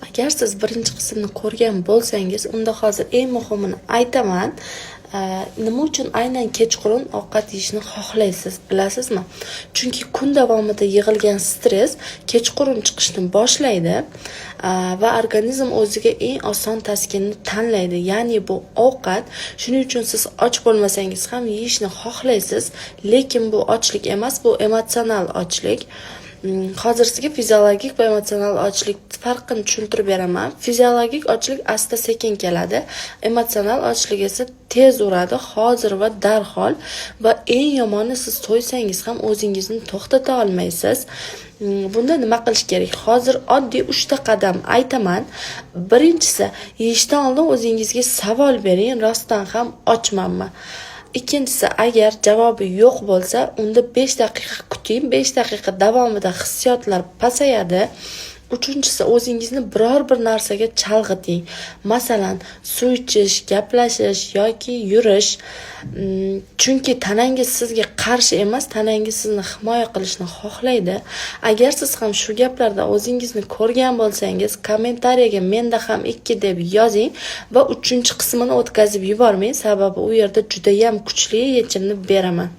Agar siz birinchi qismni ko'rgan bo'lsangiz, unda hozir eng muhimini aytaman. Nima uchun aynan kechqurun ovqat yeyishni xohlaysiz, bilasizmi? Chunki kun davomida yig'ilgan stress kechqurun chiqishni boshlaydi va organizm o'ziga eng oson taskinni tanlaydi. Ya'ni bu ovqat, shuning uchun siz och bo'lmasangiz ham yeyishni xohlaysiz, lekin bu ochlik emas, bu emotsional ochlik. Hozir sizga fiziologik va emotsional ochlik farqini tushuntirib beraman. Fiziologik ochlik asta-sekin keladi, emotsional ochlik esa tez uradi, hozir va darhol, va eng yomoni siz to'ysangiz ham o'zingizni to'xtata olmaysiz. Bunda nima qilish kerak? Hozir oddiy 3 ta qadam aytaman. Birinchisi, yeyishdan oldin o'zingizga savol bering, rostdan ham ochmanmi? Ikkinchisi, agar javobi yo'q bo'lsa, unda 5 daqiqa kuting, 5 daqiqa davomida hissiyotlar pasayadi. Uchinchisi, o'zingizni biror bir narsaga chalg'iting. Masalan, suv ichish, gaplashish yoki yurish. Chunki tanangiz sizga qarshi emas, tanangiz sizni himoya qilishni xohlaydi. Agar siz ham shu gaplarda o'zingizni ko'rgan bo'lsangiz, kommentariyaga menda ham 2 deb yozing va 3-qismini o'tkazib yubormang, sababi u yerda juda ham kuchli yechimni beraman.